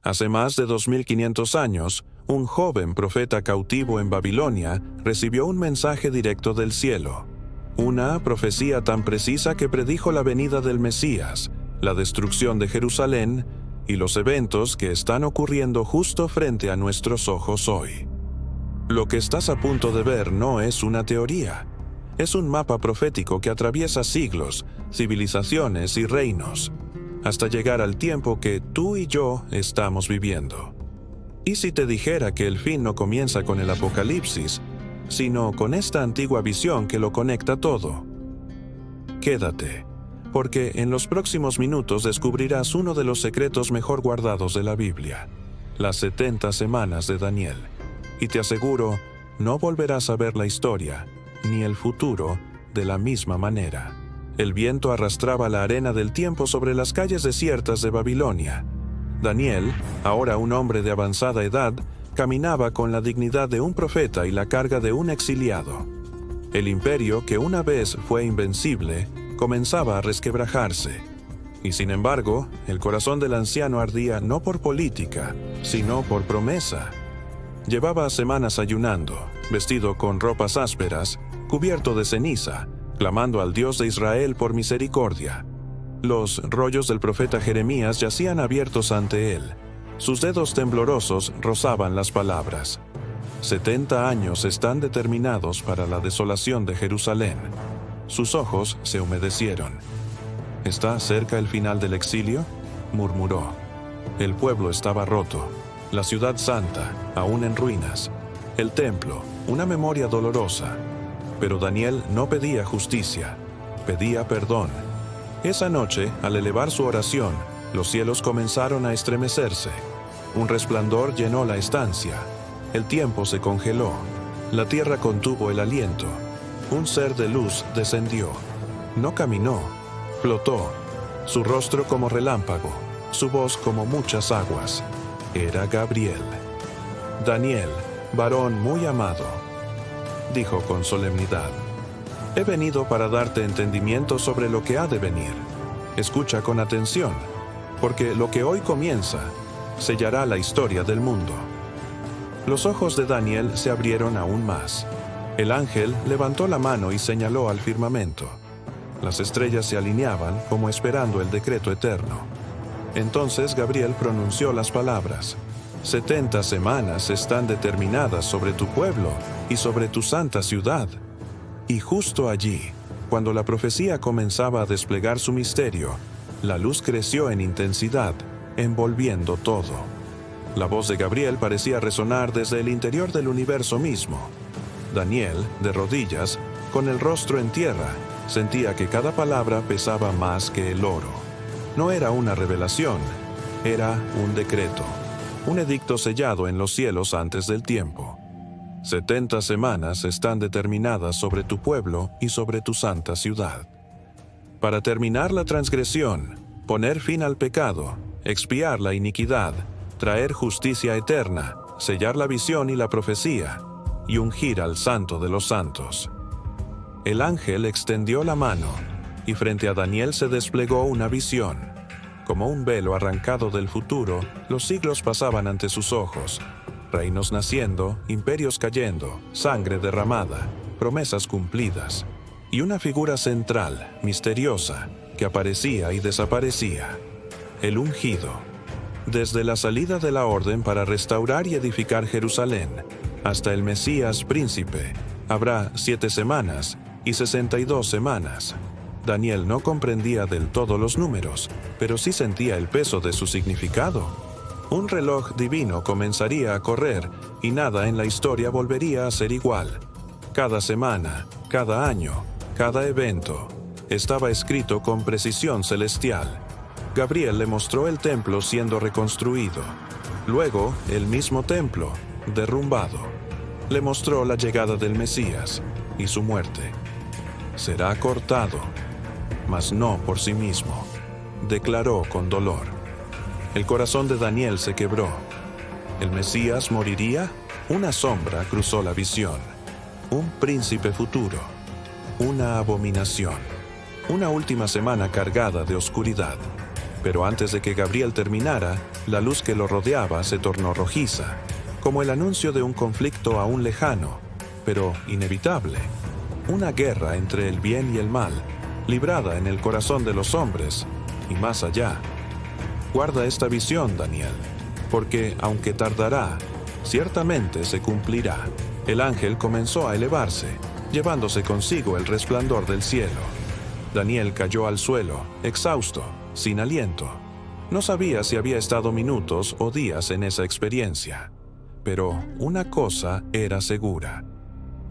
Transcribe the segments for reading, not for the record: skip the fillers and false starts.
Hace más de 2500 años, un joven profeta cautivo en Babilonia recibió un mensaje directo del cielo. Una profecía tan precisa que predijo la venida del Mesías, la destrucción de Jerusalén y los eventos que están ocurriendo justo frente a nuestros ojos hoy. Lo que estás a punto de ver no es una teoría. Es un mapa profético que atraviesa siglos, civilizaciones y reinos, hasta llegar al tiempo que tú y yo estamos viviendo. ¿Y si te dijera que el fin no comienza con el Apocalipsis, sino con esta antigua visión que lo conecta todo? Quédate, porque en los próximos minutos descubrirás uno de los secretos mejor guardados de la Biblia, las 70 semanas de Daniel. Y te aseguro, no volverás a ver la historia, ni el futuro, de la misma manera. El viento arrastraba la arena del tiempo sobre las calles desiertas de Babilonia. Daniel, ahora un hombre de avanzada edad, caminaba con la dignidad de un profeta y la carga de un exiliado. El imperio, que una vez fue invencible, comenzaba a resquebrajarse. Y sin embargo, el corazón del anciano ardía no por política, sino por promesa. Llevaba semanas ayunando, vestido con ropas ásperas, cubierto de ceniza, clamando al Dios de Israel por misericordia. Los rollos del profeta Jeremías yacían abiertos ante él. Sus dedos temblorosos rozaban las palabras. 70 años están determinados para la desolación de Jerusalén. Sus ojos se humedecieron. ¿Está cerca el final del exilio?, murmuró. El pueblo estaba roto. La ciudad santa, aún en ruinas. El templo, una memoria dolorosa. Pero Daniel no pedía justicia, pedía perdón. Esa noche, al elevar su oración, los cielos comenzaron a estremecerse. Un resplandor llenó la estancia. El tiempo se congeló. La tierra contuvo el aliento. Un ser de luz descendió. No caminó, flotó. Su rostro como relámpago, su voz como muchas aguas. Era Gabriel. Daniel, varón muy amado, dijo con solemnidad. He venido para darte entendimiento sobre lo que ha de venir. Escucha con atención, porque lo que hoy comienza sellará la historia del mundo. Los ojos de Daniel se abrieron aún más. El ángel levantó la mano y señaló al firmamento. Las estrellas se alineaban como esperando el decreto eterno. Entonces Gabriel pronunció las palabras: 70 semanas están determinadas sobre tu pueblo y sobre tu santa ciudad. Y justo allí, cuando la profecía comenzaba a desplegar su misterio, la luz creció en intensidad, envolviendo todo. La voz de Gabriel parecía resonar desde el interior del universo mismo. Daniel, de rodillas, con el rostro en tierra, sentía que cada palabra pesaba más que el oro. No era una revelación, era un decreto. Un edicto sellado en los cielos antes del tiempo. 70 semanas están determinadas sobre tu pueblo y sobre tu santa ciudad. Para terminar la transgresión, poner fin al pecado, expiar la iniquidad, traer justicia eterna, sellar la visión y la profecía, y ungir al Santo de los Santos. El ángel extendió la mano, y frente a Daniel se desplegó una visión. Como un velo arrancado del futuro, los siglos pasaban ante sus ojos. Reinos naciendo, imperios cayendo, sangre derramada, promesas cumplidas. Y una figura central, misteriosa, que aparecía y desaparecía. El ungido. Desde la salida de la orden para restaurar y edificar Jerusalén, hasta el Mesías príncipe, habrá 7 semanas y 62 semanas. Daniel no comprendía del todo los números, pero sí sentía el peso de su significado. Un reloj divino comenzaría a correr y nada en la historia volvería a ser igual. Cada semana, cada año, cada evento, estaba escrito con precisión celestial. Gabriel le mostró el templo siendo reconstruido. Luego, el mismo templo, derrumbado. Le mostró la llegada del Mesías y su muerte. Será cortado, mas no por sí mismo, declaró con dolor. El corazón de Daniel se quebró. ¿El Mesías moriría? Una sombra cruzó la visión. Un príncipe futuro. Una abominación. Una última semana cargada de oscuridad. Pero antes de que Gabriel terminara, la luz que lo rodeaba se tornó rojiza, como el anuncio de un conflicto aún lejano, pero inevitable. Una guerra entre el bien y el mal, librada en el corazón de los hombres y más allá. Guarda esta visión, Daniel, porque aunque tardará, ciertamente se cumplirá. El ángel comenzó a elevarse, llevándose consigo el resplandor del cielo. Daniel cayó al suelo, exhausto, sin aliento. No sabía si había estado minutos o días en esa experiencia. Pero una cosa era segura.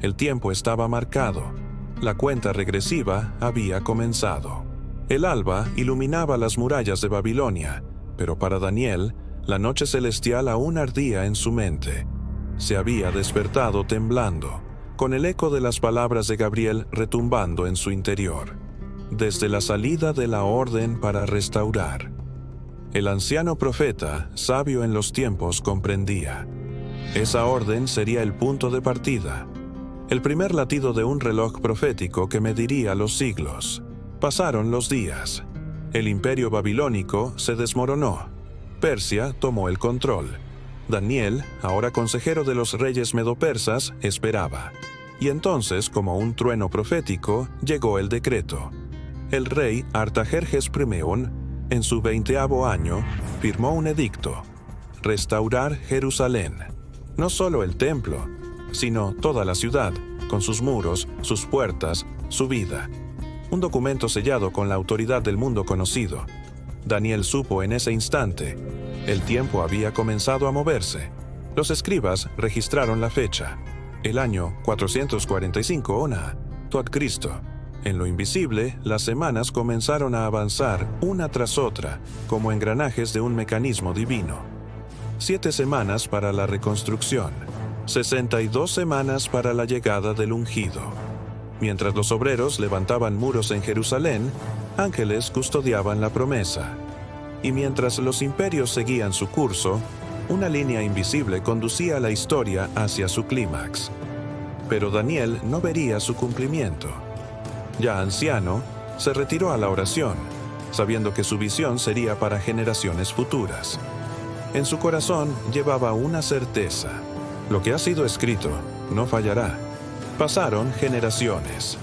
El tiempo estaba marcado. La cuenta regresiva había comenzado. El alba iluminaba las murallas de Babilonia, pero para Daniel, la noche celestial aún ardía en su mente. Se había despertado temblando, con el eco de las palabras de Gabriel retumbando en su interior. Desde la salida de la orden para restaurar. El anciano profeta, sabio en los tiempos, comprendía. Esa orden sería el punto de partida, el primer latido de un reloj profético que mediría los siglos. Pasaron los días. El imperio babilónico se desmoronó. Persia tomó el control. Daniel, ahora consejero de los reyes medopersas, esperaba. Y entonces, como un trueno profético, llegó el decreto. El rey Artajerjes I, en su 20º año, firmó un edicto: restaurar Jerusalén. No solo el templo, sino toda la ciudad, con sus muros, sus puertas, su vida. Un documento sellado con la autoridad del mundo conocido. Daniel supo en ese instante. El tiempo había comenzado a moverse. Los escribas registraron la fecha. El año 445 Ona, Tuat Cristo. En lo invisible, las semanas comenzaron a avanzar una tras otra, como engranajes de un mecanismo divino. 7 semanas para la reconstrucción. 62 semanas para la llegada del ungido. Mientras los obreros levantaban muros en Jerusalén, ángeles custodiaban la promesa. Y mientras los imperios seguían su curso, una línea invisible conducía la historia hacia su clímax. Pero Daniel no vería su cumplimiento. Ya anciano, se retiró a la oración, sabiendo que su visión sería para generaciones futuras. En su corazón llevaba una certeza: lo que ha sido escrito no fallará. Pasaron generaciones.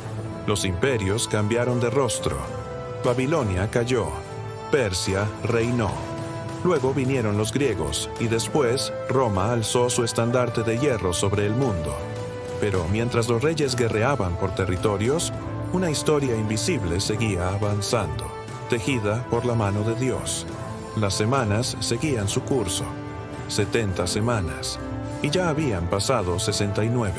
Los imperios cambiaron de rostro. Babilonia cayó. Persia reinó. Luego vinieron los griegos y después Roma alzó su estandarte de hierro sobre el mundo. Pero mientras los reyes guerreaban por territorios, una historia invisible seguía avanzando, tejida por la mano de Dios. Las semanas seguían su curso. 70 semanas. Y ya habían pasado 69.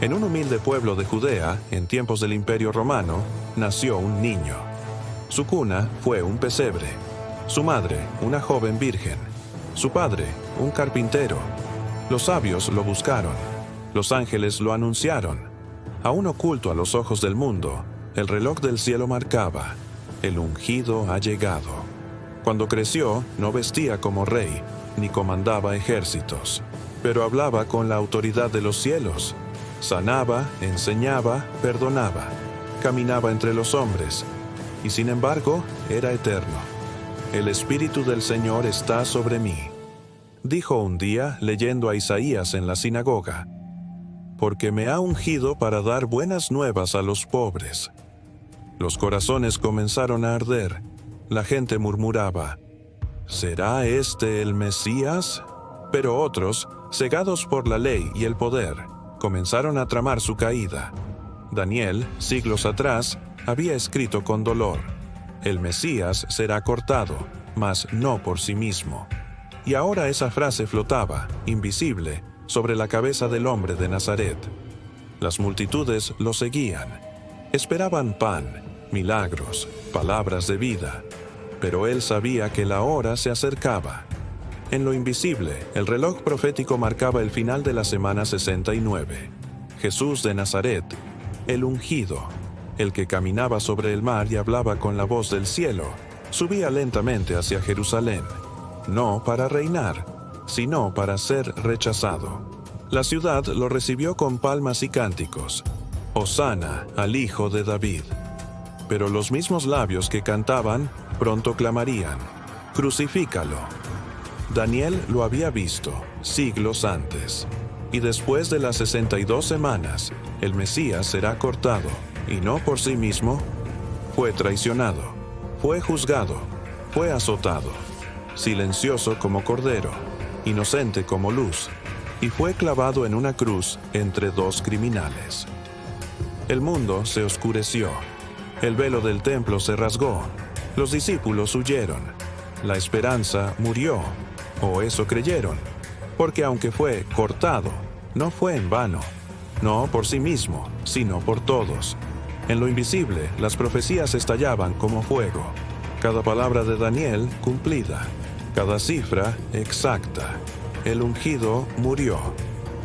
En un humilde pueblo de Judea, en tiempos del Imperio Romano, nació un niño. Su cuna fue un pesebre. Su madre, una joven virgen. Su padre, un carpintero. Los sabios lo buscaron. Los ángeles lo anunciaron. Aún oculto a los ojos del mundo, el reloj del cielo marcaba: el ungido ha llegado. Cuando creció, no vestía como rey, ni comandaba ejércitos, pero hablaba con la autoridad de los cielos. Sanaba, enseñaba, perdonaba, caminaba entre los hombres, y sin embargo, era eterno. El Espíritu del Señor está sobre mí, dijo un día leyendo a Isaías en la sinagoga, porque me ha ungido para dar buenas nuevas a los pobres. Los corazones comenzaron a arder. La gente murmuraba: ¿será este el Mesías? Pero otros, cegados por la ley y el poder, comenzaron a tramar su caída. Daniel, siglos atrás, había escrito con dolor: el Mesías será cortado, mas no por sí mismo. Y ahora esa frase flotaba, invisible, sobre la cabeza del hombre de Nazaret. Las multitudes lo seguían. Esperaban pan, milagros, palabras de vida. Pero él sabía que la hora se acercaba. En lo invisible, el reloj profético marcaba el final de la semana 69. Jesús de Nazaret, el ungido, el que caminaba sobre el mar y hablaba con la voz del cielo, subía lentamente hacia Jerusalén, no para reinar, sino para ser rechazado. La ciudad lo recibió con palmas y cánticos: Hosana al Hijo de David. Pero los mismos labios que cantaban pronto clamarían: crucifícalo. Daniel lo había visto siglos antes. Y después de las 62 semanas, el Mesías será cortado, y no por sí mismo. Fue traicionado, fue juzgado, fue azotado, silencioso como cordero, inocente como luz, y fue clavado en una cruz entre dos criminales. El mundo se oscureció, el velo del templo se rasgó, los discípulos huyeron, la esperanza murió, o eso creyeron, porque aunque fue cortado, no fue en vano, no por sí mismo, sino por todos. En lo invisible, las profecías estallaban como fuego, cada palabra de Daniel cumplida, cada cifra exacta. El ungido murió,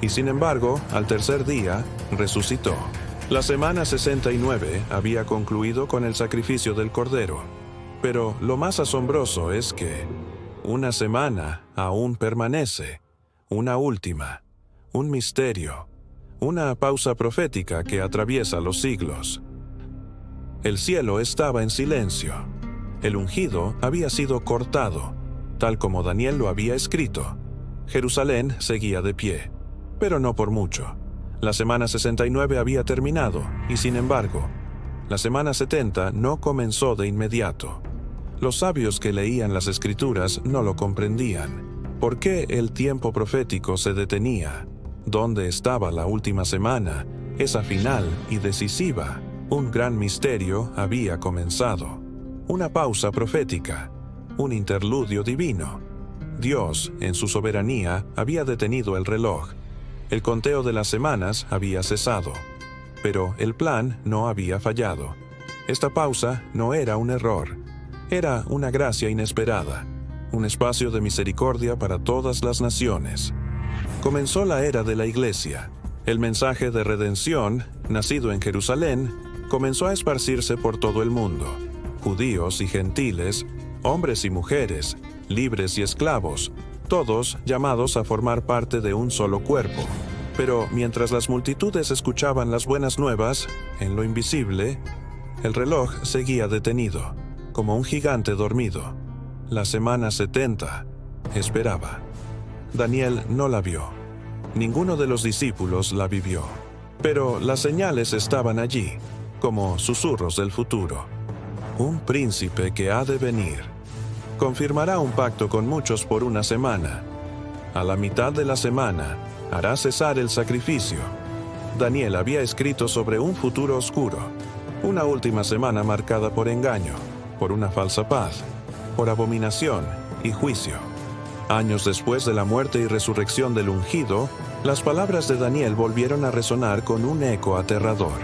y sin embargo, al tercer día, resucitó. La semana 69 había concluido con el sacrificio del Cordero, pero lo más asombroso es que una semana aún permanece, una última, un misterio, una pausa profética que atraviesa los siglos. El cielo estaba en silencio. El ungido había sido cortado, tal como Daniel lo había escrito. Jerusalén seguía de pie, pero no por mucho. La semana 69 había terminado, y sin embargo, la semana 70 no comenzó de inmediato. Los sabios que leían las Escrituras no lo comprendían. ¿Por qué el tiempo profético se detenía? ¿Dónde estaba la última semana, esa final y decisiva? Un gran misterio había comenzado. Una pausa profética, un interludio divino. Dios, en su soberanía, había detenido el reloj. El conteo de las semanas había cesado. Pero el plan no había fallado. Esta pausa no era un error. Era una gracia inesperada, un espacio de misericordia para todas las naciones. Comenzó la era de la Iglesia. El mensaje de redención, nacido en Jerusalén, comenzó a esparcirse por todo el mundo. Judíos y gentiles, hombres y mujeres, libres y esclavos, todos llamados a formar parte de un solo cuerpo. Pero mientras las multitudes escuchaban las buenas nuevas, en lo invisible, el reloj seguía detenido, como un gigante dormido. La semana 70 esperaba. Daniel no la vio. Ninguno de los discípulos la vivió. Pero las señales estaban allí, como susurros del futuro. Un príncipe que ha de venir. Confirmará un pacto con muchos por una semana. A la mitad de la semana, hará cesar el sacrificio. Daniel había escrito sobre un futuro oscuro, una última semana marcada por engaño, por una falsa paz, por abominación y juicio. Años después de la muerte y resurrección del ungido, las palabras de Daniel volvieron a resonar con un eco aterrador.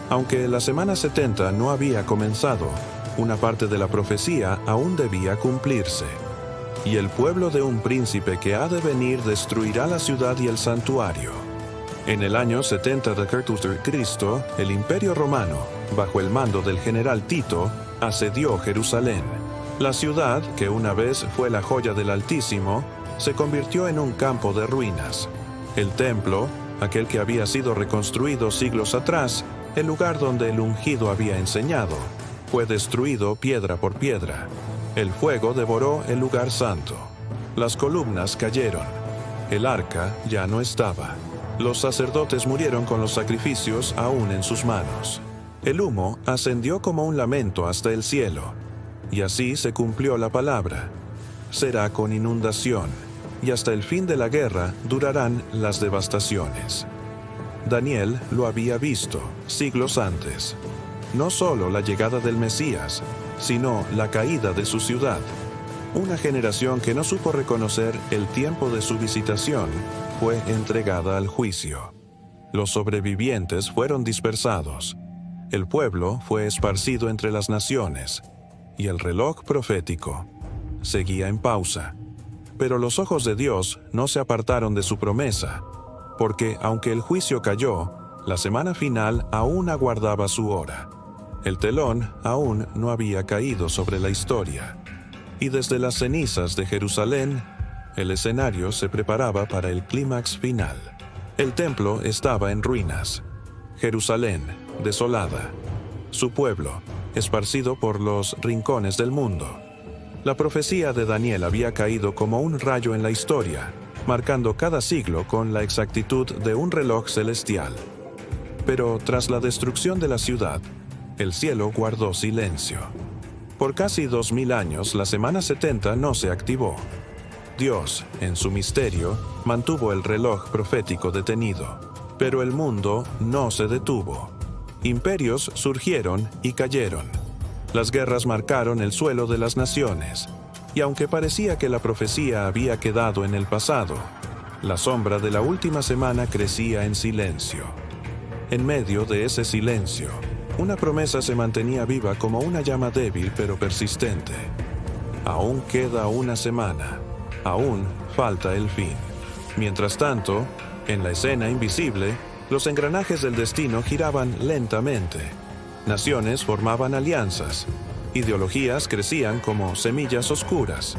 Aunque la semana 70 no había comenzado, una parte de la profecía aún debía cumplirse. Y el pueblo de un príncipe que ha de venir destruirá la ciudad y el santuario. En el año 70 de Cristo, el Imperio Romano, bajo el mando del general Tito, asedió Jerusalén. La ciudad, que una vez fue la joya del Altísimo, se convirtió en un campo de ruinas. El templo, aquel que había sido reconstruido siglos atrás, el lugar donde el ungido había enseñado, fue destruido piedra por piedra. El fuego devoró el lugar santo. Las columnas cayeron. El arca ya no estaba. Los sacerdotes murieron con los sacrificios aún en sus manos. El humo ascendió como un lamento hasta el cielo. Y así se cumplió la palabra. Será con inundación, y hasta el fin de la guerra durarán las devastaciones. Daniel lo había visto siglos antes. No solo la llegada del Mesías, sino la caída de su ciudad. Una generación que no supo reconocer el tiempo de su visitación fue entregada al juicio. Los sobrevivientes fueron dispersados. El pueblo fue esparcido entre las naciones, y el reloj profético seguía en pausa. Pero los ojos de Dios no se apartaron de su promesa, porque aunque el juicio cayó, la semana final aún aguardaba su hora. El telón aún no había caído sobre la historia, y desde las cenizas de Jerusalén, el escenario se preparaba para el clímax final. El templo estaba en ruinas. Jerusalén, desolada. Su pueblo, esparcido por los rincones del mundo. La profecía de Daniel había caído como un rayo en la historia, marcando cada siglo con la exactitud de un reloj celestial. Pero tras la destrucción de la ciudad, el cielo guardó silencio. Por casi 2000 años, la semana 70 no se activó. Dios, en su misterio, mantuvo el reloj profético detenido, pero el mundo no se detuvo. Imperios surgieron y cayeron. Las guerras marcaron el suelo de las naciones, y aunque parecía que la profecía había quedado en el pasado, la sombra de la última semana crecía en silencio. En medio de ese silencio, una promesa se mantenía viva como una llama débil pero persistente. Aún queda una semana. Aún falta el fin. Mientras tanto, en la escena invisible, los engranajes del destino giraban lentamente. Naciones formaban alianzas. Ideologías crecían como semillas oscuras.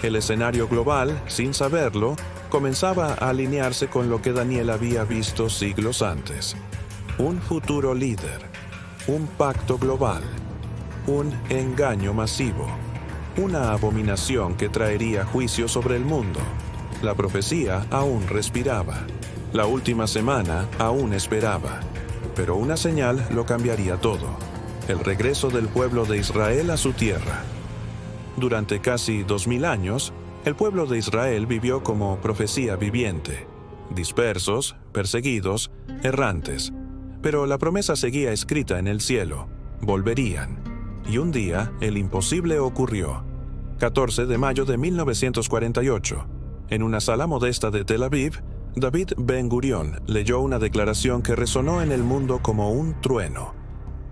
El escenario global, sin saberlo, comenzaba a alinearse con lo que Daniel había visto siglos antes. Un futuro líder, un pacto global, un engaño masivo. Una abominación que traería juicio sobre el mundo. La profecía aún respiraba. La última semana aún esperaba. Pero una señal lo cambiaría todo. El regreso del pueblo de Israel a su tierra. Durante casi 2000 años, el pueblo de Israel vivió como profecía viviente. Dispersos, perseguidos, errantes. Pero la promesa seguía escrita en el cielo. Volverían. Y un día, el imposible ocurrió. 14 de mayo de 1948. En una sala modesta de Tel Aviv, David Ben-Gurión leyó una declaración que resonó en el mundo como un trueno.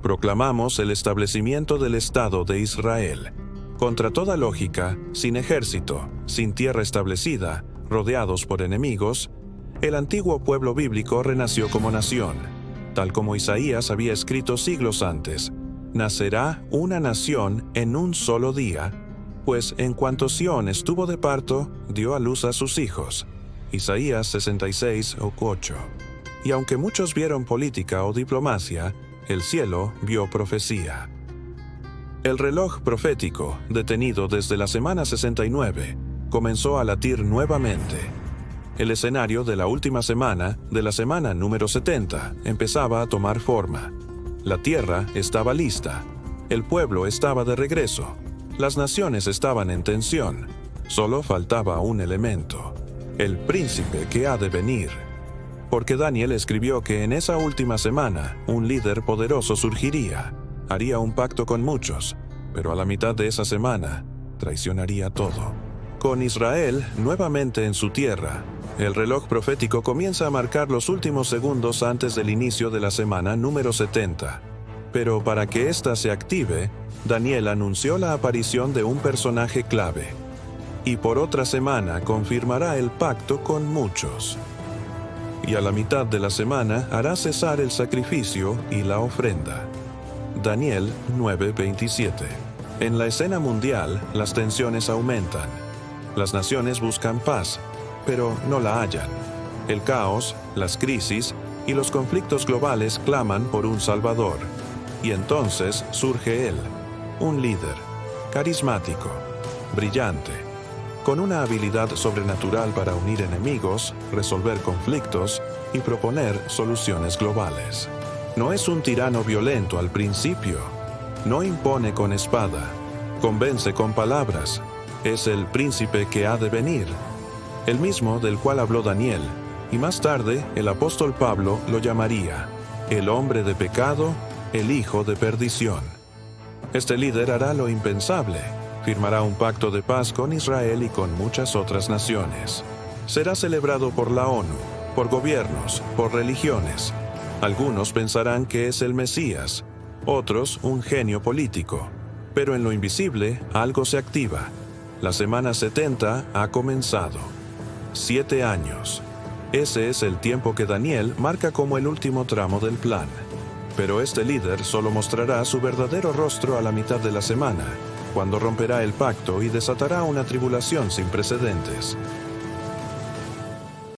Proclamamos el establecimiento del Estado de Israel. Contra toda lógica, sin ejército, sin tierra establecida, rodeados por enemigos, el antiguo pueblo bíblico renació como nación. Tal como Isaías había escrito siglos antes, nacerá una nación en un solo día, pues en cuanto Sión estuvo de parto, dio a luz a sus hijos. Isaías 66:8. Y aunque muchos vieron política o diplomacia, el cielo vio profecía. El reloj profético, detenido desde la semana 69, comenzó a latir nuevamente. El escenario de la última semana, de la semana número 70, empezaba a tomar forma. La tierra estaba lista. El pueblo estaba de regreso. Las naciones estaban en tensión. Solo faltaba un elemento: el príncipe que ha de venir. Porque Daniel escribió que en esa última semana un líder poderoso surgiría. Haría un pacto con muchos, pero a la mitad de esa semana traicionaría todo. Con Israel nuevamente en su tierra, el reloj profético comienza a marcar los últimos segundos antes del inicio de la semana número 70. Pero para que ésta se active, Daniel anunció la aparición de un personaje clave. Y por otra semana confirmará el pacto con muchos. Y a la mitad de la semana hará cesar el sacrificio y la ofrenda. Daniel 9:27. En la escena mundial, las tensiones aumentan. Las naciones buscan paz, pero no la hallan. El caos, las crisis y los conflictos globales claman por un salvador. Y entonces surge él, un líder, carismático, brillante, con una habilidad sobrenatural para unir enemigos, resolver conflictos y proponer soluciones globales. No es un tirano violento al principio, no impone con espada, convence con palabras. Es el príncipe que ha de venir, el mismo del cual habló Daniel, y más tarde el apóstol Pablo lo llamaría el hombre de pecado, el hijo de perdición. Este líder hará lo impensable, firmará un pacto de paz con Israel y con muchas otras naciones. Será celebrado por la ONU, por gobiernos, por religiones. Algunos pensarán que es el Mesías, otros un genio político. Pero en lo invisible algo se activa. La semana 70 ha comenzado. 7 años. Ese es el tiempo que Daniel marca como el último tramo del plan. Pero este líder solo mostrará su verdadero rostro a la mitad de la semana, cuando romperá el pacto y desatará una tribulación sin precedentes.